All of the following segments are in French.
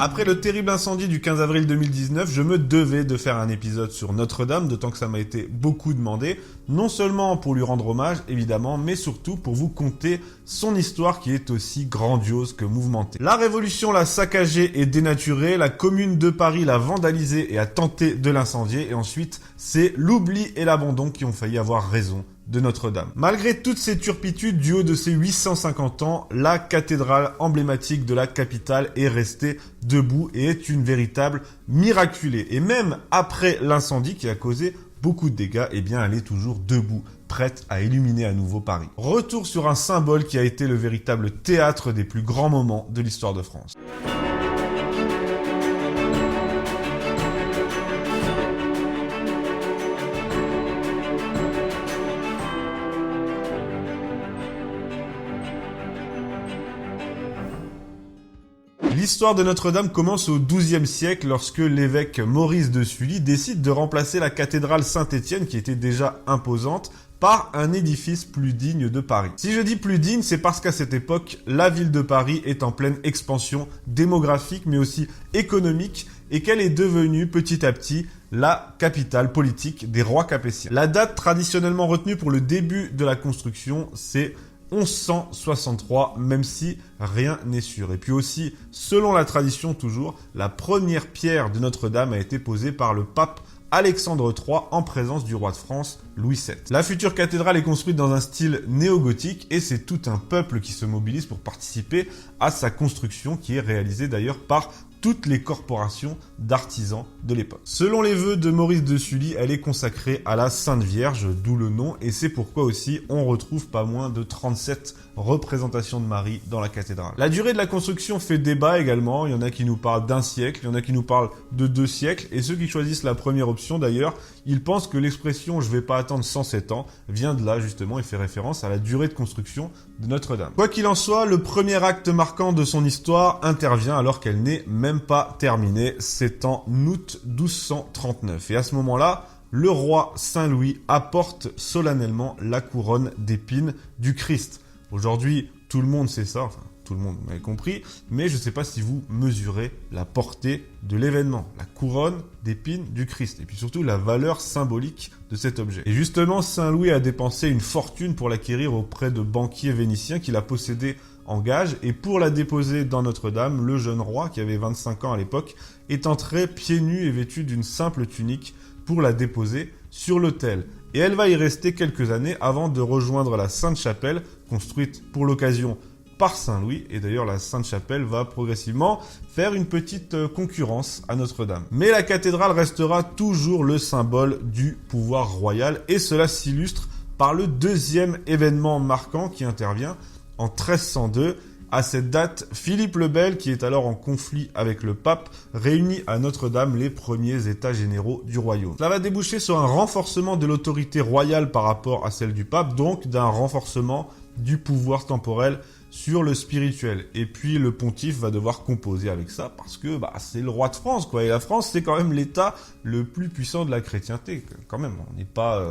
Après le terrible incendie du 15 avril 2019, je me devais de faire un épisode sur Notre-Dame, d'autant que ça m'a été beaucoup demandé, non seulement pour lui rendre hommage, évidemment, mais surtout pour vous conter son histoire qui est aussi grandiose que mouvementée. La Révolution l'a saccagée et dénaturée, la Commune de Paris l'a vandalisée et a tenté de l'incendier, et ensuite, c'est l'oubli et l'abandon qui ont failli avoir raison de Notre-Dame. Malgré toutes ces turpitudes, du haut de ses 850 ans, la cathédrale emblématique de la capitale est restée debout et est une véritable miraculée. Et même après l'incendie qui a causé beaucoup de dégâts, eh bien elle est toujours debout, prête à illuminer à nouveau Paris. Retour sur un symbole qui a été le véritable théâtre des plus grands moments de l'histoire de France. L'histoire de Notre-Dame commence au XIIe siècle lorsque l'évêque Maurice de Sully décide de remplacer la cathédrale Saint-Étienne, qui était déjà imposante, par un édifice plus digne de Paris. Si je dis plus digne, c'est parce qu'à cette époque, la ville de Paris est en pleine expansion démographique, mais aussi économique, et qu'elle est devenue petit à petit la capitale politique des rois capétiens. La date traditionnellement retenue pour le début de la construction, c'est 1163, même si rien n'est sûr. Et puis aussi, selon la tradition toujours, la première pierre de Notre-Dame a été posée par le pape Alexandre III en présence du roi de France Louis VII. La future cathédrale est construite dans un style néo-gothique et c'est tout un peuple qui se mobilise pour participer à sa construction qui est réalisée d'ailleurs par toutes les corporations d'artisans de l'époque. Selon les vœux de Maurice de Sully, elle est consacrée à la Sainte Vierge, d'où le nom, et c'est pourquoi aussi on retrouve pas moins de 37 représentations de Marie dans la cathédrale. La durée de la construction fait débat également, il y en a qui nous parlent d'1 siècle, il y en a qui nous parlent de 2 siècles, et ceux qui choisissent la première option d'ailleurs, ils pensent que l'expression « je vais pas attendre 107 ans » vient de là justement et fait référence à la durée de construction de Notre-Dame. Quoi qu'il en soit, le premier acte marquant de son histoire intervient alors qu'elle n'est même pas terminée, c'est en août 1239. Et à ce moment-là, le roi Saint-Louis apporte solennellement la couronne d'épines du Christ. Aujourd'hui, tout le monde sait ça, enfin tout le monde, vous m'avez compris, mais je ne sais pas si vous mesurez la portée de l'événement, la couronne d'épines du Christ, et puis surtout la valeur symbolique de cet objet. Et justement, Saint-Louis a dépensé une fortune pour l'acquérir auprès de banquiers vénitiens qu'il a possédés en gage, et pour la déposer dans Notre-Dame, le jeune roi, qui avait 25 ans à l'époque, est entré pieds nus et vêtu d'une simple tunique pour la déposer sur l'autel. Et elle va y rester quelques années avant de rejoindre la Sainte-Chapelle, construite pour l'occasion par Saint-Louis, et d'ailleurs la Sainte-Chapelle va progressivement faire une petite concurrence à Notre-Dame. Mais la cathédrale restera toujours le symbole du pouvoir royal, et cela s'illustre par le deuxième événement marquant qui intervient en 1302. À cette date, Philippe le Bel, qui est alors en conflit avec le pape, réunit à Notre-Dame les premiers états généraux du royaume. Cela va déboucher sur un renforcement de l'autorité royale par rapport à celle du pape, donc d'un renforcement du pouvoir temporel sur le spirituel. Et puis le pontife va devoir composer avec ça parce que c'est le roi de France, quoi. Et la France, c'est quand même l'état le plus puissant de la chrétienté. Quand même, on n'est pas,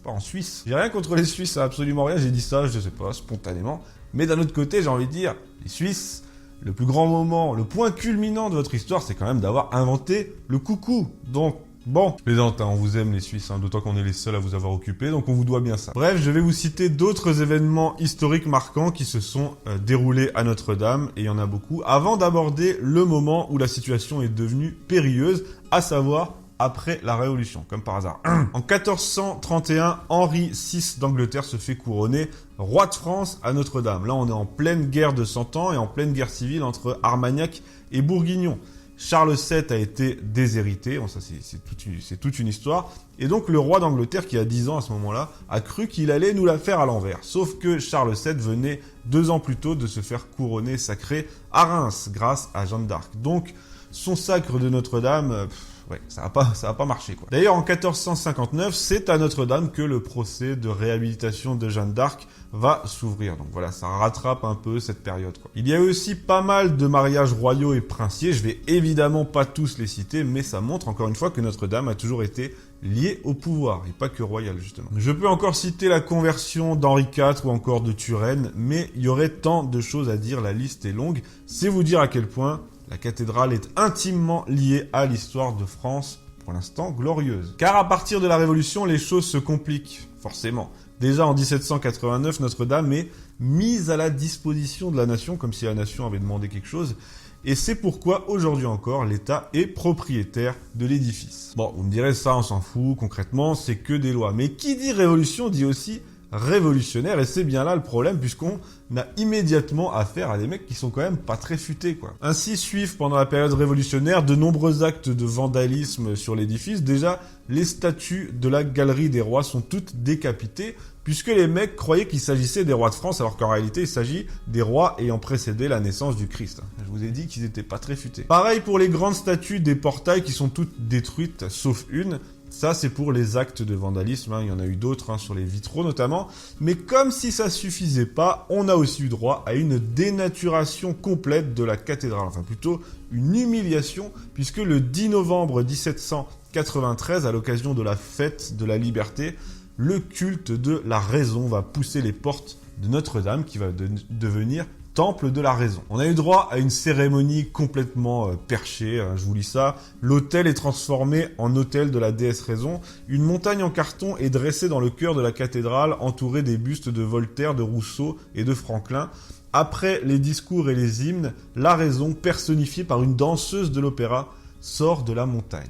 en Suisse. J'ai rien contre les Suisses, absolument rien. J'ai dit ça, je sais pas, spontanément. Mais d'un autre côté, j'ai envie de dire, les Suisses, le plus grand moment, le point culminant de votre histoire, c'est quand même d'avoir inventé le coucou. Donc, bon, les plaisante, on vous aime les Suisses, d'autant qu'on est les seuls à vous avoir occupé, donc on vous doit bien ça. Bref, je vais vous citer d'autres événements historiques marquants qui se sont déroulés à Notre-Dame, et il y en a beaucoup, avant d'aborder le moment où la situation est devenue périlleuse, à savoir après la Révolution, comme par hasard. En 1431, Henri VI d'Angleterre se fait couronner roi de France à Notre-Dame. Là, on est en pleine guerre de 100 ans et en pleine guerre civile entre Armagnac et Bourguignon. Charles VII a été déshérité, bon, ça c'est toute une histoire, et donc le roi d'Angleterre, qui a 10 ans à ce moment-là, a cru qu'il allait nous la faire à l'envers. Sauf que Charles VII venait 2 ans plus tôt de se faire couronner sacré à Reims, grâce à Jeanne d'Arc. Donc, son sacre de Notre-Dame... ça va pas marcher, quoi. D'ailleurs, en 1459, c'est à Notre-Dame que le procès de réhabilitation de Jeanne d'Arc va s'ouvrir. Donc voilà, ça rattrape un peu cette période, quoi. Il y a eu aussi pas mal de mariages royaux et princiers. Je vais évidemment pas tous les citer, mais ça montre encore une fois que Notre-Dame a toujours été liée au pouvoir, et pas que royal, justement. Je peux encore citer la conversion d'Henri IV ou encore de Turenne, mais il y aurait tant de choses à dire, la liste est longue. C'est vous dire à quel point La cathédrale est intimement liée à l'histoire de France, pour l'instant glorieuse. Car à partir de la Révolution, les choses se compliquent, forcément. Déjà en 1789, Notre-Dame est mise à la disposition de la nation, comme si la nation avait demandé quelque chose. Et c'est pourquoi, aujourd'hui encore, l'État est propriétaire de l'édifice. Bon, vous me direz, ça, on s'en fout, concrètement, c'est que des lois. Mais qui dit révolution dit aussi révolutionnaire, et c'est bien là le problème, puisqu'on a immédiatement affaire à des mecs qui sont quand même pas très futés, quoi. Ainsi suivent, pendant la période révolutionnaire, de nombreux actes de vandalisme sur l'édifice. Déjà, les statues de la Galerie des Rois sont toutes décapitées, puisque les mecs croyaient qu'il s'agissait des rois de France, alors qu'en réalité, il s'agit des rois ayant précédé la naissance du Christ. Je vous ai dit qu'ils étaient pas très futés. Pareil pour les grandes statues des portails qui sont toutes détruites, sauf une. Ça, c'est pour les actes de vandalisme, il y en a eu d'autres, sur les vitraux notamment. Mais comme si ça suffisait pas, on a aussi eu droit à une dénaturation complète de la cathédrale. Enfin, plutôt une humiliation, puisque le 10 novembre 1793, à l'occasion de la fête de la liberté, le culte de la raison va pousser les portes de Notre-Dame, qui va devenir temple de la raison. On a eu droit à une cérémonie complètement perchée, je vous lis ça. L'autel est transformé en autel de la déesse raison. Une montagne en carton est dressée dans le cœur de la cathédrale, entourée des bustes de Voltaire, de Rousseau et de Franklin. Après les discours et les hymnes, la raison, personnifiée par une danseuse de l'opéra, sort de la montagne.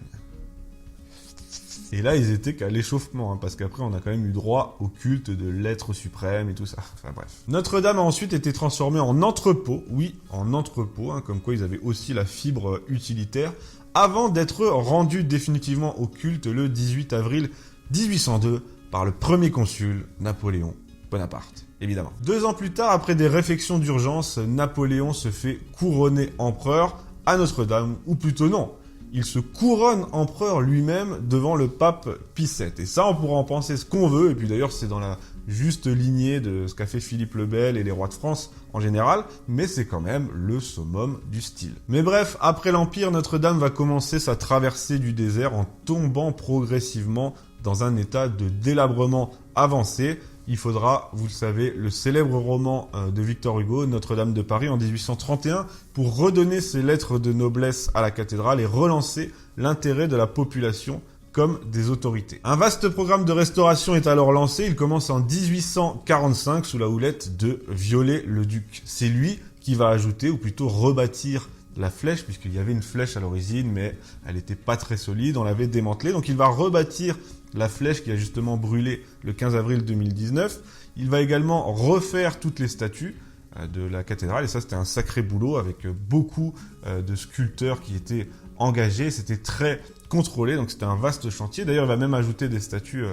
Et là, ils étaient qu'à l'échauffement, parce qu'après, on a quand même eu droit au culte de l'être suprême et tout ça. Enfin bref. Notre-Dame a ensuite été transformée en entrepôt. Oui, en entrepôt, comme quoi ils avaient aussi la fibre utilitaire, avant d'être rendue définitivement au culte le 18 avril 1802 par le premier consul, Napoléon Bonaparte. Évidemment. 2 ans plus tard, après des réfections d'urgence, Napoléon se fait couronner empereur à Notre-Dame, ou plutôt non. Il se couronne empereur lui-même devant le pape Pie VII. Et ça, on pourra en penser ce qu'on veut. Et puis d'ailleurs, c'est dans la juste lignée de ce qu'a fait Philippe le Bel et les rois de France en général. Mais c'est quand même le summum du style. Mais bref, après l'Empire, Notre-Dame va commencer sa traversée du désert en tombant progressivement dans un état de délabrement avancé. Il faudra, vous le savez, le célèbre roman de Victor Hugo, Notre-Dame de Paris, en 1831, pour redonner ses lettres de noblesse à la cathédrale et relancer l'intérêt de la population comme des autorités. Un vaste programme de restauration est alors lancé. Il commence en 1845 sous la houlette de Viollet-le-Duc. C'est lui qui va ajouter, ou plutôt rebâtir, la flèche, puisqu'il y avait une flèche à l'origine, mais elle n'était pas très solide, on l'avait démantelée. Donc il va rebâtir la flèche qui a justement brûlé le 15 avril 2019. Il va également refaire toutes les statues de la cathédrale, et ça c'était un sacré boulot avec beaucoup de sculpteurs qui étaient engagés. C'était très contrôlé, donc c'était un vaste chantier. D'ailleurs, il va même ajouter des statues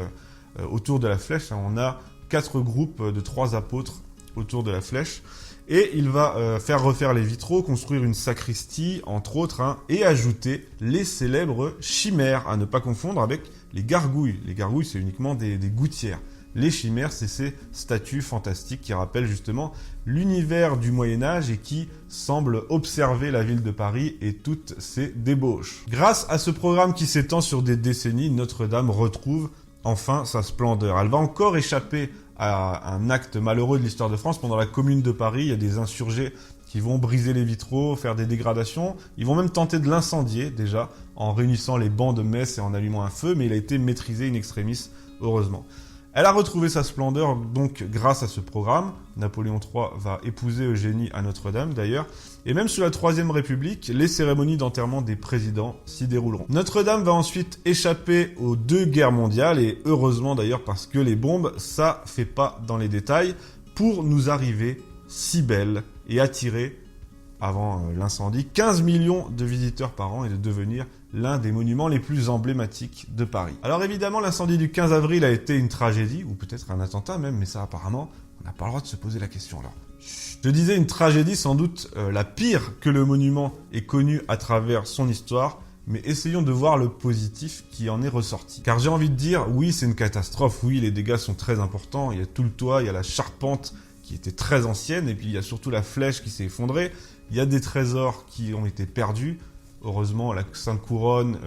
autour de la flèche. On a 4 groupes de 3 apôtres autour de la flèche. Et il va faire refaire les vitraux, construire une sacristie, entre autres, et ajouter les célèbres chimères, à ne pas confondre avec les gargouilles. Les gargouilles, c'est uniquement des gouttières. Les chimères, c'est ces statues fantastiques qui rappellent justement l'univers du Moyen-Âge et qui semblent observer la ville de Paris et toutes ses débauches. Grâce à ce programme qui s'étend sur des décennies, Notre-Dame retrouve enfin sa splendeur. Elle va encore échapper à un acte malheureux de l'histoire de France. Pendant la Commune de Paris, il y a des insurgés qui vont briser les vitraux, faire des dégradations. Ils vont même tenter de l'incendier, déjà, en réunissant les bancs de messe et en allumant un feu, mais il a été maîtrisé in extremis, heureusement. Elle a retrouvé sa splendeur, donc, grâce à ce programme. Napoléon III va épouser Eugénie à Notre-Dame, d'ailleurs. Et même sous la Troisième République, les cérémonies d'enterrement des présidents s'y dérouleront. Notre-Dame va ensuite échapper aux 2 guerres mondiales, et heureusement d'ailleurs, parce que les bombes, ça fait pas dans les détails, pour nous arriver si belle et attirer, avant l'incendie, 15 millions de visiteurs par an et de devenir l'un des monuments les plus emblématiques de Paris. Alors évidemment, l'incendie du 15 avril a été une tragédie, ou peut-être un attentat même, mais ça apparemment, on n'a pas le droit de se poser la question alors. Je disais une tragédie, sans doute la pire que le monument ait connue à travers son histoire, mais essayons de voir le positif qui en est ressorti. Car j'ai envie de dire, oui, c'est une catastrophe, oui, les dégâts sont très importants, il y a tout le toit, il y a la charpente qui était très ancienne, et puis il y a surtout la flèche qui s'est effondrée, il y a des trésors qui ont été perdus. Heureusement, la Sainte Couronne,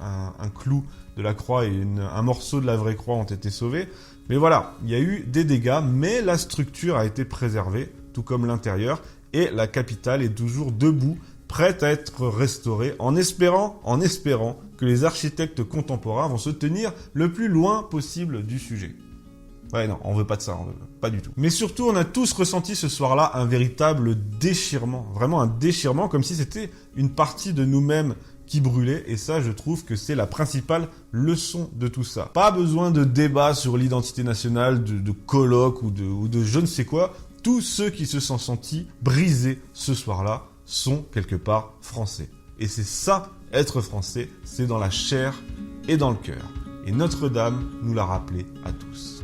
un clou de la croix et un morceau de la vraie croix ont été sauvés. Mais voilà, il y a eu des dégâts, mais la structure a été préservée, tout comme l'intérieur, et la capitale est toujours debout prête à être restaurée en espérant que les architectes contemporains vont se tenir le plus loin possible du sujet. Ouais, non, on veut pas de ça, pas du tout. Mais surtout, on a tous ressenti ce soir-là un véritable déchirement, vraiment un déchirement, comme si c'était une partie de nous-mêmes qui brûlait, et ça, je trouve que c'est la principale leçon de tout ça. Pas besoin de débat sur l'identité nationale, de colloques ou de je ne sais quoi. Tous ceux qui se sont sentis brisés ce soir-là sont quelque part français. Et c'est ça, être français, c'est dans la chair et dans le cœur. Et Notre-Dame nous l'a rappelé à tous.